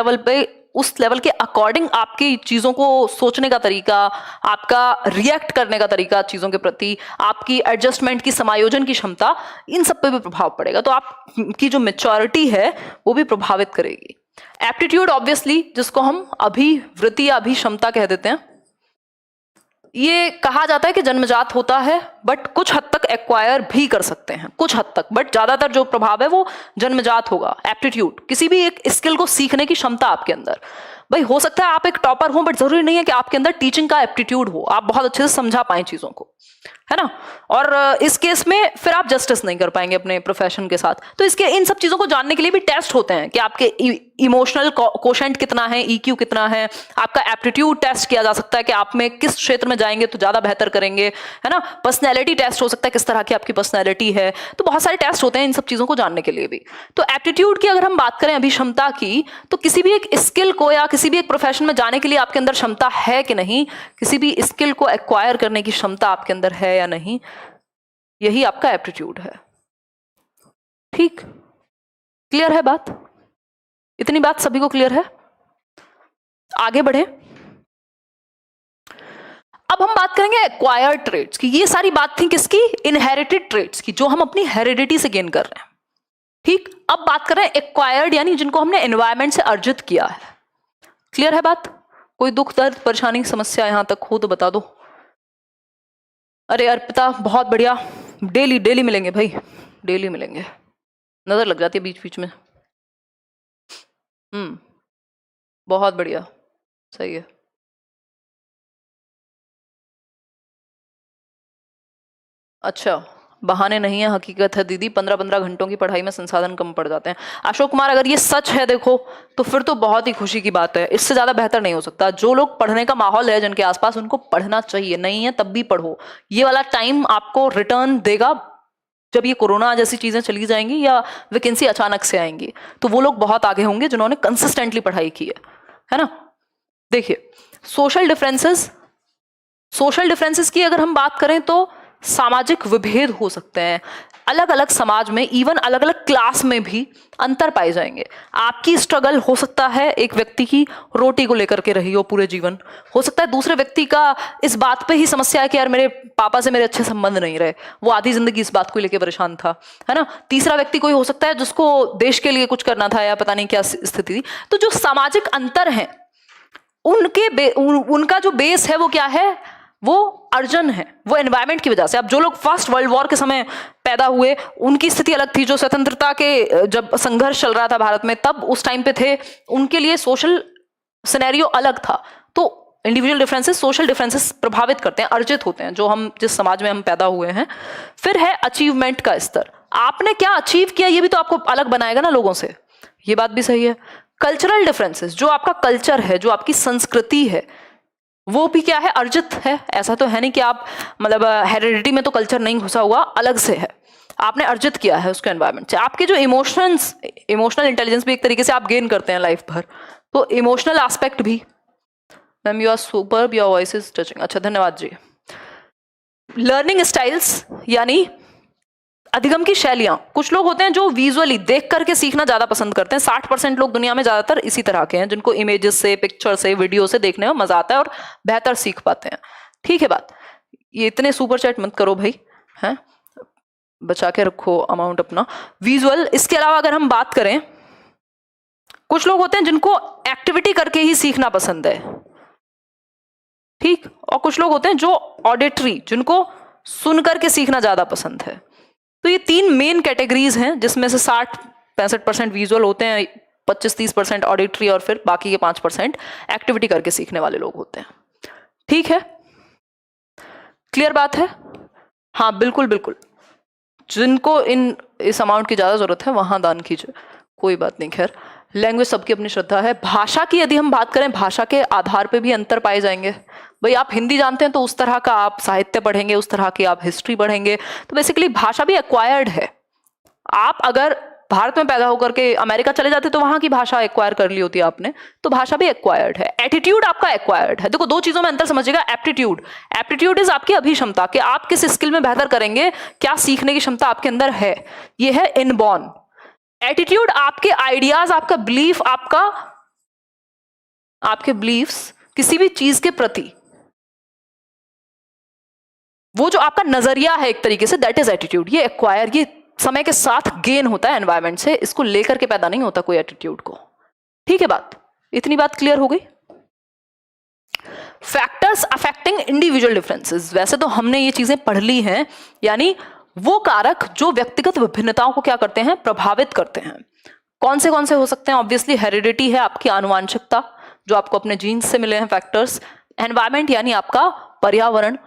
लेवल के अकॉर्डिंग आपकी चीजों को सोचने का तरीका, आपका रिएक्ट करने का तरीका चीजों के प्रति, आपकी एडजस्टमेंट की, समायोजन की क्षमता, इन सब पे भी प्रभाव पड़ेगा। तो आपकी जो मेच्योरिटी है वो भी प्रभावित करेगी। एप्टीट्यूड ऑब्वियसली, जिसको हम अभिवृत्ति या अभिक्षमता कह देते हैं, ये कहा जाता है कि जन्मजात होता है, बट कुछ हद तक एक्वायर भी कर सकते हैं, कुछ हद तक, बट ज्यादातर जो प्रभाव है वो जन्मजात होगा। एप्टीट्यूड, किसी भी एक स्किल को सीखने की क्षमता आपके अंदर। भाई हो सकता है आप एक टॉपर हो, बट जरूरी नहीं है कि आपके अंदर टीचिंग का एप्टीट्यूड हो, आप बहुत अच्छे से समझा पाए चीजों को, है ना। और इस केस में फिर आप जस्टिस नहीं कर पाएंगे अपने प्रोफेशन के साथ। तो इसके इन सब चीजों को जानने के लिए भी टेस्ट होते हैं कि आपके इमोशनल कोशेंट कितना है, EQ कितना है। आपका एप्टीट्यूड टेस्ट किया जा सकता है कि आप में किस क्षेत्र में जाएंगे तो ज्यादा बेहतर करेंगे, है ना। पर्सनैलिटी टेस्ट हो सकता है, किस तरह की आपकी पर्सनैलिटी है। तो बहुत सारे टेस्ट होते हैं इन सब चीजों को जानने के लिए भी। तो एप्टीट्यूड की अगर हम बात करें, अभिक्षमता की, तो किसी भी एक स्किल को या किसी भी एक प्रोफेशन में जाने के लिए आपके अंदर क्षमता है कि नहीं, किसी भी स्किल को एक्वायर करने की क्षमता आपके अंदर है या नहीं, यही आपका एप्टीट्यूड है। ठीक, क्लियर है बात? इतनी बात सभी को क्लियर है? आगे बढ़े। अब हम बात करेंगे एक्वायर्ड ट्रेड्स की। ये सारी बात थी किसकी? इनहेरिटेड ट्रेड्स की, जो हम अपनी हेरिडिटी से गेन कर रहे हैं। ठीक, अब बात कर रहे हैं एक्वायर्ड, यानी जिनको हमने एनवायरमेंट से अर्जित किया है। क्लियर है बात? कोई दुख दर्द परेशानी समस्या यहां तक हो तो बता दो। अरे अर्पिता बहुत बढ़िया, डेली मिलेंगे भाई, डेली मिलेंगे, नजर लग जाती है बीच बीच में। बहुत बढ़िया, सही है। अच्छा, बहाने नहीं है, हकीकत है दीदी। 15-15 घंटों की पढ़ाई में संसाधन कम पड़ जाते हैं। अशोक कुमार, अगर ये सच है देखो, तो फिर तो बहुत ही खुशी की बात है। इससे ज्यादा बेहतर नहीं हो सकता। जो लोग पढ़ने का माहौल है जिनके आसपास, उनको पढ़ना चाहिए। नहीं है तब भी पढ़ो। ये वाला टाइम आपको रिटर्न देगा। जब ये कोरोना जैसी चीजें चली जाएंगी या वैकेंसी अचानक से आएंगी, तो वो लोग बहुत आगे होंगे जिन्होंने कंसिस्टेंटली पढ़ाई की है ना। देखिए, सोशल डिफरेंसेस, सोशल डिफरेंसेस की अगर हम बात करें तो सामाजिक विभेद हो सकते हैं। अलग अलग समाज में, इवन अलग अलग क्लास में भी अंतर पाए जाएंगे। आपकी स्ट्रगल हो सकता है एक व्यक्ति की रोटी को लेकर के रही हो पूरे जीवन, हो सकता है दूसरे व्यक्ति का इस बात पे ही समस्या है कि यार मेरे पापा से मेरे अच्छे संबंध नहीं रहे, वो आधी जिंदगी इस बात को लेकर परेशान था, है ना। तीसरा व्यक्ति कोई हो सकता है जिसको देश के लिए कुछ करना था या पता नहीं क्या स्थिति थी। तो जो सामाजिक अंतर है, उनका जो बेस है वो क्या है, वो अर्जन है, वो एनवायरमेंट की वजह से। अब जो लोग फर्स्ट वर्ल्ड वॉर के समय पैदा हुए, उनकी स्थिति अलग थी। जो स्वतंत्रता के जब संघर्ष चल रहा था भारत में, तब उस टाइम पे थे, उनके लिए सोशल सिनेरियो अलग था। तो इंडिविजुअल डिफरेंसेस, सोशल डिफरेंसेस प्रभावित करते हैं, अर्जित होते हैं, जो हम जिस समाज में हम पैदा हुए हैं। फिर है अचीवमेंट का स्तर। आपने क्या अचीव किया, ये भी तो आपको अलग बनाएगा ना लोगों से। ये बात भी सही है। कल्चरल डिफरेंसेस, जो आपका कल्चर है, जो आपकी संस्कृति है, वो भी क्या है, अर्जित है। ऐसा तो है नहीं कि आप मतलब हेरिडिटी में तो कल्चर नहीं घुसा हुआ, अलग से है, आपने अर्जित किया है उसके एनवायरनमेंट से। आपके जो इमोशनल इंटेलिजेंस भी एक तरीके से आप गेन करते हैं लाइफ भर, तो इमोशनल एस्पेक्ट भी। Ma'am you are superb, your voice is touching. अच्छा, धन्यवाद जी। लर्निंग स्टाइल्स यानी अधिगम की शैलियां। कुछ लोग होते हैं जो विजुअली देख करके सीखना ज्यादा पसंद करते हैं। 60% लोग दुनिया में ज्यादातर इसी तरह के हैं, जिनको इमेजेस से, पिक्चर से, वीडियो से देखने में मजा आता है और बेहतर सीख पाते हैं। ठीक है बात। ये इतने सुपर चैट मत करो भाई, हैं, बचा के रखो अमाउंट अपना। विजुअल, इसके अलावा अगर हम बात करें, कुछ लोग होते हैं जिनको एक्टिविटी करके ही सीखना पसंद है, ठीक। और कुछ लोग होते हैं जो ऑडिटरी, जिनको सुन करके सीखना ज्यादा पसंद है। तो ये 3 मेन कैटेगरीज हैं, जिसमें से 60-65% विजुअल होते हैं, 25-30% ऑडिटरी, और फिर बाकी के 5% एक्टिविटी करके सीखने वाले लोग होते हैं। ठीक है, क्लियर बात है। हाँ बिल्कुल बिल्कुल, जिनको इस अमाउंट की ज्यादा जरूरत है वहां दान कीजिए, कोई बात नहीं। खैर, लैंग्वेज सबकी अपनी श्रद्धा है। भाषा की यदि हम बात करें, भाषा के आधार पे भी अंतर पाए जाएंगे। भाई आप हिंदी जानते हैं तो उस तरह का आप साहित्य पढ़ेंगे, उस तरह की आप हिस्ट्री पढ़ेंगे। तो बेसिकली भाषा भी एक्वायर्ड है। आप अगर भारत में पैदा होकर के अमेरिका चले जाते तो वहां की भाषा एक्वायर कर ली होती आपने, तो भाषा भी एक्वायर्ड है। एटीट्यूड आपका एक्वायर्ड है। देखो, 2 चीजों में अंतर समझिएगा। एप्टीट्यूड इज आपकी अभिक्षमता, कि आप किस स्किल में बेहतर करेंगे, क्या सीखने की क्षमता आपके अंदर है, ये है इनबॉर्न। एटीट्यूड आपके आइडियाज, आपका बिलीफ, आपके बिलीफ्स किसी भी चीज के प्रति, वो जो आपका नजरिया है एक तरीके से, दैट इज एटीट्यूड। ये एक्वायर, ये समय के साथ गेन होता है एनवायरनमेंट से, इसको लेकर के पैदा नहीं होता कोई एटीट्यूड को। ठीक है बात, इतनी बात क्लियर हो गई। फैक्टर्स अफेक्टिंग इंडिविजुअल डिफरेंसेस, वैसे तो हमने ये चीजें पढ़ ली हैं, यानी वो कारक जो व्यक्तिगत विभिन्नताओं को क्या करते हैं, प्रभावित करते हैं। कौन से हो सकते हैं? ऑब्वियसली हेरिडिटी है, आपकी आनुवांशिकता, जो आपको अपने जीन्स से मिले हैं फैक्टर्स। एनवायरमेंट यानी आपका पर्यावरण।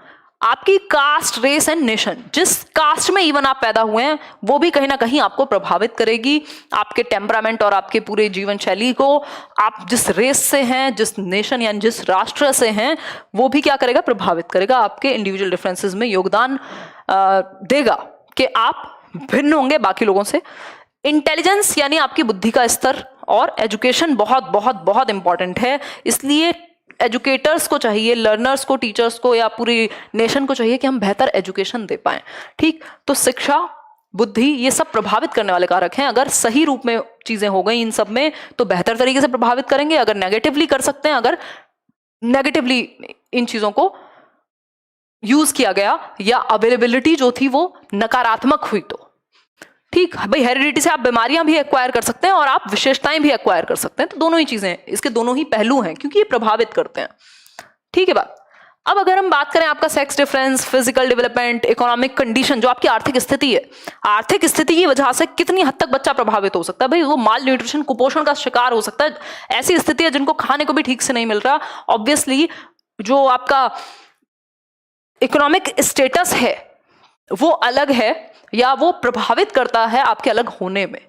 आपकी कास्ट, रेस एंड नेशन, जिस कास्ट में इवन आप पैदा हुए हैं, वो भी कहीं ना कहीं आपको प्रभावित करेगी, आपके टेम्परामेंट और आपके पूरे जीवन शैली को। आप जिस रेस से हैं, जिस नेशन यानी जिस राष्ट्र से हैं, वो भी क्या करेगा, प्रभावित करेगा, आपके इंडिविजुअल डिफरेंसेस में योगदान देगा कि आप भिन्न होंगे बाकी लोगों से। इंटेलिजेंस यानी आपकी बुद्धि का स्तर, और एजुकेशन बहुत बहुत बहुत इंपॉर्टेंट है। इसलिए एजुकेटर्स को चाहिए, लर्नर्स को, टीचर्स को या पूरी नेशन को चाहिए कि हम बेहतर एजुकेशन दे पाएं। ठीक, तो शिक्षा, बुद्धि, ये सब प्रभावित करने वाले कारक हैं। अगर सही रूप में चीजें हो गई इन सब में, तो बेहतर तरीके से प्रभावित करेंगे। अगर नेगेटिवली कर सकते हैं, अगर नेगेटिवली इन चीजों को यूज किया गया या अवेलेबिलिटी जो थी वो नकारात्मक हुई, तो ठीक भाई, हेरिडिटी से आप बीमारियां भी एक्वायर कर सकते हैं और आप विशेषताएं भी एक्वायर कर सकते हैं। तो दोनों ही चीजें, इसके दोनों ही पहलू हैं, क्योंकि ये प्रभावित करते हैं। ठीक है बात। अब अगर हम बात करें आपका sex difference, physical development, economic condition, जो आपकी आर्थिक स्थिति है, आर्थिक स्थिति की वजह से कितनी हद तक बच्चा प्रभावित हो सकता है। भाई वो माल न्यूट्रिशन, कुपोषण का शिकार हो सकता है। ऐसी स्थिति है जिनको खाने को भी ठीक से नहीं मिल रहा। ऑब्वियसली जो आपका इकोनॉमिक स्टेटस है, वो अलग है या वो प्रभावित करता है आपके अलग होने में,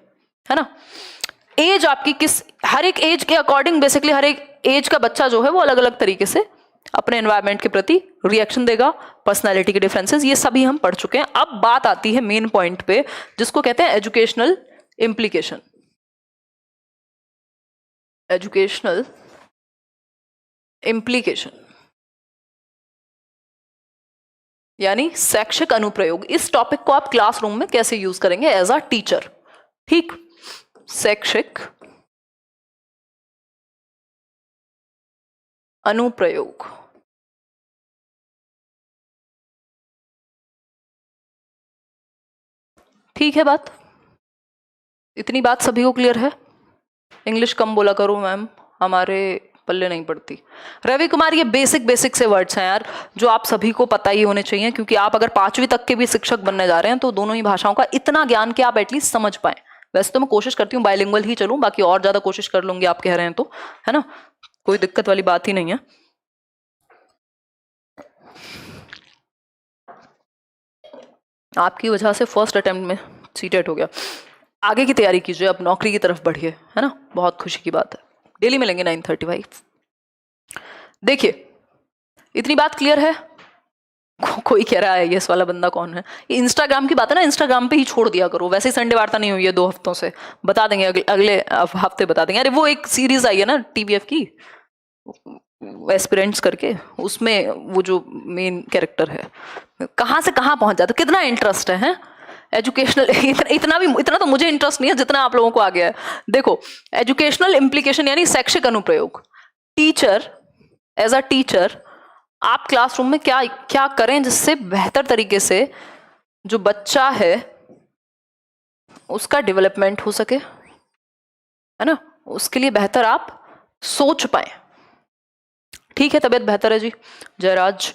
है ना। एज आपकी किस, हर एक एज के अकॉर्डिंग बेसिकली हर एक एज का बच्चा जो है वो अलग अलग तरीके से अपने एनवायरनमेंट के प्रति रिएक्शन देगा, पर्सनालिटी के डिफरेंसेस, ये सभी हम पढ़ चुके हैं। अब बात आती है मेन पॉइंट पे जिसको कहते हैं एजुकेशनल इम्प्लीकेशन। एजुकेशनल इम्प्लीकेशन यानी शैक्षिक अनुप्रयोग। इस टॉपिक को आप क्लासरूम में कैसे यूज करेंगे एज अ टीचर, ठीक। शैक्षिक अनुप्रयोग, ठीक है बात, इतनी बात सभी को क्लियर है। इंग्लिश कम बोला करो मैम, हमारे पल्ले नहीं पड़ती। रवि कुमार, ये बेसिक से वर्ड्स हैं यार जो आप सभी को पता ही होने चाहिए, क्योंकि आप अगर 5वीं तक के भी शिक्षक बनने जा रहे हैं तो दोनों ही भाषाओं का इतना ज्ञान कि आप एटलीस्ट समझ पाए। वैसे तो मैं कोशिश करती हूँ बाइलिंगुअल ही चलूं, बाकी और ज्यादा कोशिश कर लूंगी आप कह रहे हैं तो, है ना, कोई दिक्कत वाली बात ही नहीं है। आपकी वजह से फर्स्ट अटेम्प्ट में सीटेट हो गया। आगे की तैयारी कीजिए, अब नौकरी की तरफ बढ़िए, है ना, बहुत खुशी की बात है। डेली मिलेंगे 9:35। देखिए इतनी बात क्लियर है। कोई कह रहा है ये इस वाला बंदा कौन है, ये इंस्टाग्राम की बात है ना, इंस्टाग्राम पे ही छोड़ दिया करो। वैसे ही संडे वार्ता नहीं हुई है 2 हफ्तों से, बता देंगे अगले हफ्ते बता देंगे। अरे वो एक सीरीज आई है ना TVF की, एस्पिरेंट्स करके, उसमें वो जो मेन कैरेक्टर है कहाँ से कहाँ पहुंच जाता, कितना इंटरेस्ट है एजुकेशनल। इतना तो मुझे इंटरेस्ट नहीं है जितना आप लोगों को आ गया है। देखो एजुकेशनल इम्प्लीकेशन यानी शैक्षिक अनुप्रयोग। टीचर, एज अ टीचर आप क्लासरूम में क्या क्या करें जिससे बेहतर तरीके से जो बच्चा है उसका डेवलपमेंट हो सके, है ना, उसके लिए बेहतर आप सोच पाए। ठीक है, तबीयत बेहतर है जी जयराज।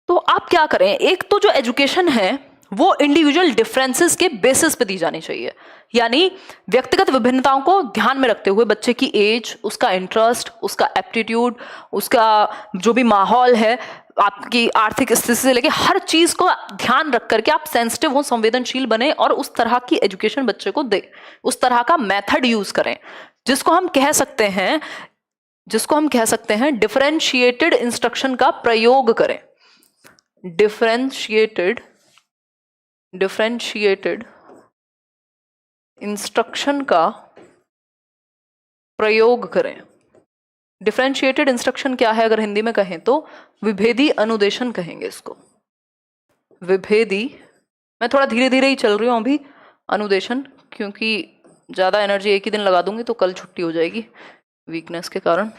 तो आप क्या करें, एक तो जो एजुकेशन है वो इंडिविजुअल डिफरेंसेस के बेसिस पे दी जानी चाहिए, यानी व्यक्तिगत विभिन्नताओं को ध्यान में रखते हुए बच्चे की एज, उसका इंटरेस्ट, उसका एप्टीट्यूड, उसका जो भी माहौल है, आपकी आर्थिक स्थिति से लेके हर चीज को ध्यान रख करके आप सेंसिटिव हो, संवेदनशील बने और उस तरह की एजुकेशन बच्चे को दे, उस तरह का मेथड यूज करें जिसको हम कह सकते हैं डिफरेंशिएटेड इंस्ट्रक्शन का प्रयोग करें। डिफरेंशिएटेड इंस्ट्रक्शन का प्रयोग करें। डिफरेंशिएटेड इंस्ट्रक्शन क्या है अगर हिंदी में कहें तो विभेदी अनुदेशन कहेंगे इसको। विभेदी, मैं थोड़ा धीरे धीरे ही चल रही हूं अभी, अनुदेशन, क्योंकि ज्यादा एनर्जी एक ही दिन लगा दूंगी तो कल छुट्टी हो जाएगी वीकनेस के कारण,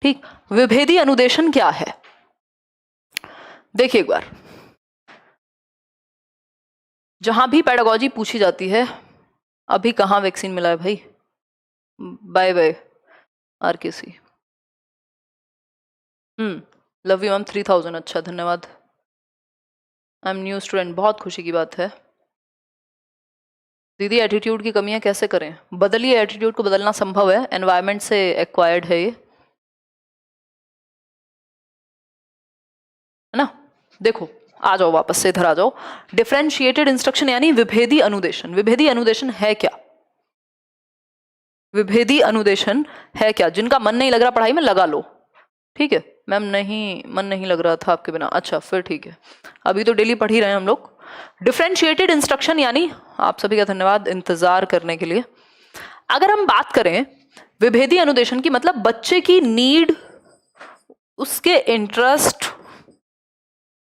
ठीक। विभेदी अनुदेशन क्या है, देखिए एक बार, जहां भी पेडागोजी पूछी जाती है, अभी कहाँ वैक्सीन मिला है भाई, bye bye RKC, love you ma'am 3000, अच्छा धन्यवाद। आई एम न्यू स्टूडेंट, बहुत खुशी की बात है। दीदी एटीट्यूड की कमियां कैसे करें, बदलिए, एटीट्यूड को बदलना संभव है, एनवायरनमेंट से एक्वायर्ड है ये, है ना। देखो आ जाओ वापस से इधर आ जाओ। डिफरेंशिएटेड इंस्ट्रक्शन यानी विभेदी अनुदेशन। विभेदी अनुदेशन है क्या, विभेदी अनुदेशन है क्या, जिनका मन नहीं लग रहा पढ़ाई में लगा लो, ठीक है। मैम नहीं, मन नहीं लग रहा था आपके बिना, अच्छा फिर ठीक है, अभी तो डेली पढ़ ही रहे हैं हम लोग। डिफरेंशिएटेड इंस्ट्रक्शन यानी, आप सभी का धन्यवाद इंतजार करने के लिए। अगर हम बात करें विभेदी अनुदेशन की, मतलब बच्चे की नीड, उसके इंटरेस्ट,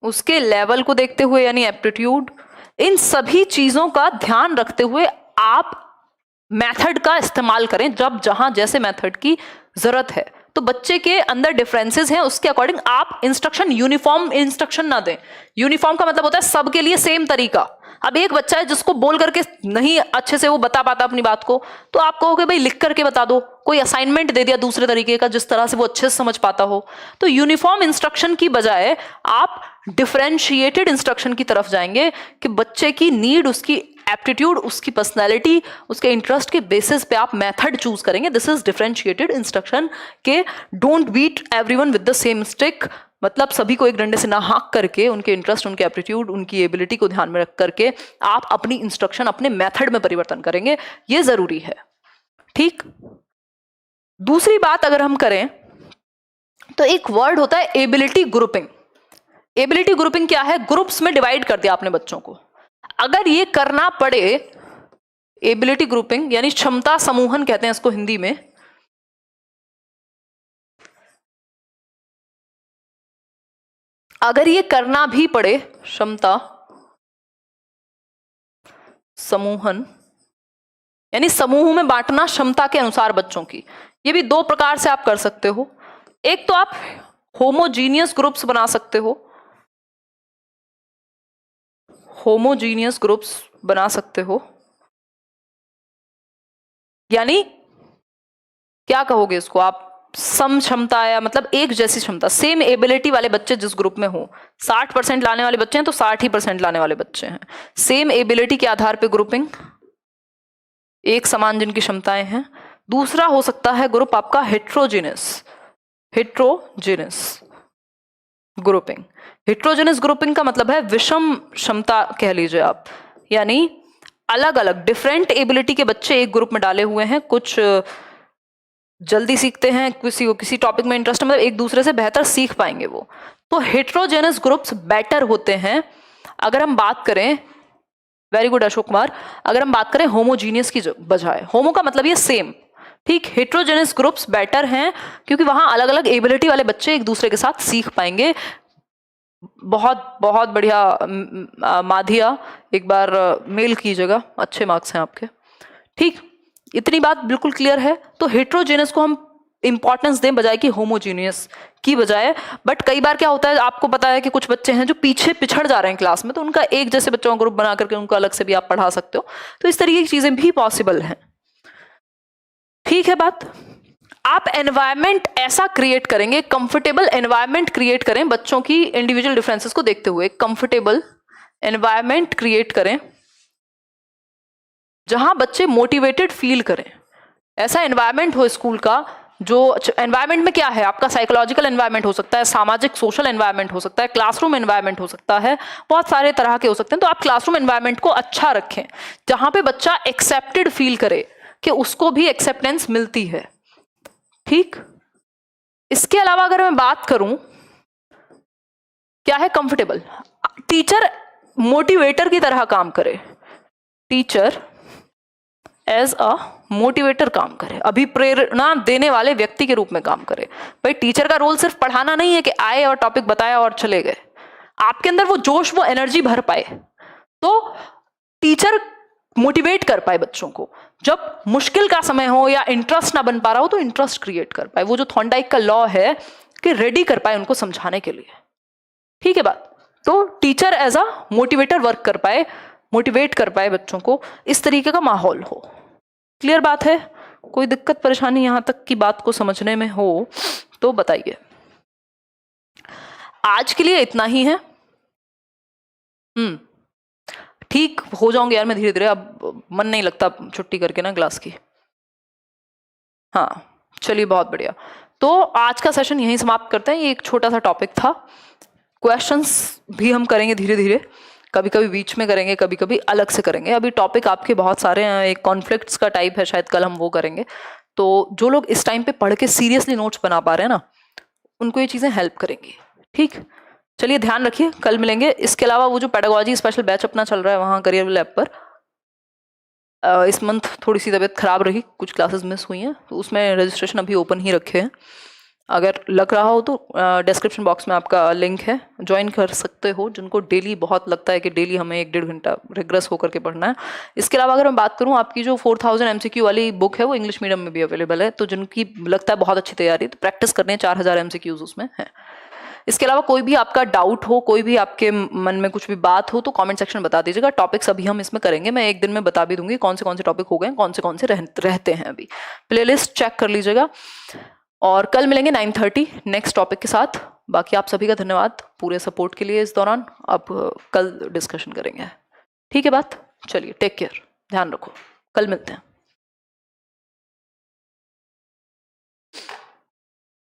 उसके लेवल को देखते हुए यानी एप्टीट्यूड, इन सभी चीजों का ध्यान रखते हुए आप मेथड का इस्तेमाल करें जब जहां जैसे मेथड की जरूरत है। तो बच्चे के अंदर डिफरेंसेस हैं, उसके अकॉर्डिंग आप इंस्ट्रक्शन, यूनिफॉर्म इंस्ट्रक्शन ना दें। यूनिफॉर्म का मतलब होता है सबके लिए सेम तरीका। अब एक बच्चा है जिसको बोल करके नहीं अच्छे से वो बता पाता अपनी बात को, तो आप कहोगे भाई लिख करके बता दो, कोई असाइनमेंट दे दिया दूसरे तरीके का जिस तरह से वो अच्छे से समझ पाता हो। तो यूनिफॉर्म इंस्ट्रक्शन की बजाय आप डिफरेंशिएटेड इंस्ट्रक्शन की तरफ जाएंगे कि बच्चे की नीड, उसकी एप्टीट्यूड, उसकी पर्सनैलिटी, उसके इंटरेस्ट के बेसिस पे आप मेथड चूज करेंगे। दिस इज डिफरेंशिएटेड इंस्ट्रक्शन के don't beat everyone with the same stick, मतलब सभी को एक डंडे से ना हाँक करके उनके इंटरेस्ट, उनके एप्टीट्यूड, उनकी एबिलिटी को ध्यान में रख करके आप अपनी इंस्ट्रक्शन, अपने मेथड में परिवर्तन करेंगे, ये जरूरी है। ठीक, दूसरी बात अगर हम करें तो एक वर्ड होता है एबिलिटी ग्रुपिंग। एबिलिटी ग्रुपिंग क्या है? ग्रुप्स में डिवाइड कर दिया आपने बच्चों को। अगर ये करना पड़े, एबिलिटी ग्रुपिंग यानी क्षमता समूहन कहते हैं इसको हिंदी में, अगर ये करना भी पड़े, क्षमता समूहन यानी समूह में बांटना क्षमता के अनुसार बच्चों की, ये भी दो प्रकार से आप कर सकते हो। एक तो आप होमोजीनियस ग्रुप्स बना सकते हो, होमोजीनियस ग्रुप्स बना सकते हो, यानी क्या कहोगे इसको आप, सम क्षमता या मतलब एक जैसी क्षमता, सेम एबिलिटी वाले बच्चे जिस ग्रुप में हो, 60% लाने वाले बच्चे हैं तो 60% लाने वाले बच्चे हैं, सेम एबिलिटी के आधार पे ग्रुपिंग, एक समान जिनकी क्षमताएं हैं। दूसरा हो सकता है ग्रुप आपका heterogeneous, heterogeneous grouping. Heterogeneous grouping का मतलब है विषम क्षमता कह लीजिए आप, यानी अलग अलग डिफरेंट एबिलिटी के बच्चे एक ग्रुप में डाले हुए हैं, कुछ जल्दी सीखते हैं, किसी को किसी टॉपिक में इंटरेस्ट है, मतलब एक दूसरे से बेहतर सीख पाएंगे वो, तो हेट्रोजेनस ग्रुप्स बेटर होते हैं। अगर हम बात करें, वेरी गुड अशोक कुमार, अगर हम बात करें होमोजीनियस की बजाय, होमो का मतलब ये सेम, ठीक, हेट्रोजेनस ग्रुप्स बेटर हैं क्योंकि वहां अलग अलग एबिलिटी वाले बच्चे एक दूसरे के साथ सीख पाएंगे। बहुत बहुत बढ़िया माधिया, एक बार मेल कीजिएगा, अच्छे मार्क्स हैं आपके। ठीक, इतनी बात बिल्कुल क्लियर है। तो हेट्रोजेनस को हम इंपॉर्टेंस दें बजाय कि होमोजीनियस की बजाय। बट कई बार क्या होता है, आपको पता है कि कुछ बच्चे हैं जो पीछे पिछड़ जा रहे हैं क्लास में, तो उनका एक जैसे बच्चों का ग्रुप बना करके उनको अलग से भी आप पढ़ा सकते हो, तो इस तरीके की चीजें भी पॉसिबल हैं। ठीक है बात। आप एनवायरनमेंट ऐसा क्रिएट करेंगे, कंफर्टेबल एनवायरनमेंट क्रिएट करें बच्चों की इंडिविजुअल डिफरेंसेस को देखते हुए, कंफर्टेबल एनवायरनमेंट क्रिएट करें जहां बच्चे मोटिवेटेड फील करें। ऐसा एनवायरनमेंट हो स्कूल का, जो एनवायरनमेंट में क्या है आपका, साइकोलॉजिकल एनवायरनमेंट हो सकता है, सामाजिक सोशल एनवायरनमेंट हो सकता है, क्लासरूम एनवायरनमेंट हो सकता है, बहुत सारे तरह के हो सकते हैं। तो आप क्लासरूम एनवायरनमेंट को अच्छा रखें जहां पे बच्चा एक्सेप्टेड फील करे कि उसको भी एक्सेप्टेंस मिलती है। ठीक, इसके अलावा अगर मैं बात करूं, क्या है कंफर्टेबल, टीचर मोटिवेटर की तरह काम करे, टीचर एज अ मोटिवेटर काम करे, अभिप्रेरणा देने वाले व्यक्ति के रूप में काम करे। भाई टीचर का रोल सिर्फ पढ़ाना नहीं है कि आए और टॉपिक बताया और चले गए, आपके अंदर वो जोश, वो एनर्जी भर पाए, तो टीचर मोटिवेट कर पाए बच्चों को। जब मुश्किल का समय हो या इंटरेस्ट ना बन पा रहा हो तो इंटरेस्ट क्रिएट कर पाए, वो जो थॉर्नडाइक का लॉ है कि रेडी कर पाए उनको समझाने के लिए। ठीक है बात। तो teacher as a motivator work कर पाए, मोटिवेट कर पाए बच्चों को, इस तरीके का माहौल हो। क्लियर बात है? कोई दिक्कत परेशानी यहां तक की बात को समझने में हो तो बताइए। आज के लिए इतना ही है। ठीक हो जाऊंगे यार मैं धीरे धीरे, अब मन नहीं लगता छुट्टी करके ना क्लास की। हाँ चलिए, बहुत बढ़िया। तो आज का सेशन यहीं समाप्त करते हैं। ये एक छोटा सा टॉपिक था, क्वेश्चंस भी हम करेंगे धीरे धीरे, कभी कभी बीच में करेंगे, कभी कभी अलग से करेंगे। अभी टॉपिक आपके बहुत सारे हैं, एक कॉन्फ्लिक्ट्स का टाइप है, शायद कल हम वो करेंगे। तो जो लोग इस टाइम पे पढ़ के सीरियसली नोट्स बना पा रहे हैं ना, उनको ये चीज़ें हेल्प करेंगी। ठीक, चलिए ध्यान रखिए, कल मिलेंगे। इसके अलावा वो जो पेडागोजी स्पेशल बैच अपना चल रहा है वहाँ करियर लैब पर, इस मंथ थोड़ी सी तबीयत खराब रही, कुछ क्लासेस मिस हुई हैं, तो उसमें रजिस्ट्रेशन अभी ओपन ही रखे हैं। अगर लग रहा हो तो डिस्क्रिप्शन बॉक्स में आपका लिंक है, ज्वाइन कर सकते हो। जिनको डेली बहुत लगता है कि डेली हमें 1-1.5 घंटा रिग्रेस होकर के पढ़ना है। इसके अलावा अगर मैं बात करूं, आपकी जो 4000 MCQ वाली बुक है वो इंग्लिश मीडियम में भी अवेलेबल है, तो जिनकी लगता है बहुत अच्छी तैयारी, तो प्रैक्टिस करने 4000 MCQs उसमें है। इसके अलावा कोई भी आपका डाउट हो, कोई भी आपके मन में कुछ भी बात हो तो कमेंट सेक्शन में बता दीजिएगा। टॉपिक्स अभी हम इसमें करेंगे, मैं एक दिन में बता भी दूंगी कौन से टॉपिक हो गए, कौन से रहते हैं। अभी प्लेलिस्ट चेक कर लीजिएगा और कल मिलेंगे 9:30 नेक्स्ट टॉपिक के साथ। बाकी आप सभी का धन्यवाद पूरे सपोर्ट के लिए इस दौरान। अब कल डिस्कशन करेंगे। ठीक है बात, चलिए टेक केयर, ध्यान रखो, कल मिलते हैं।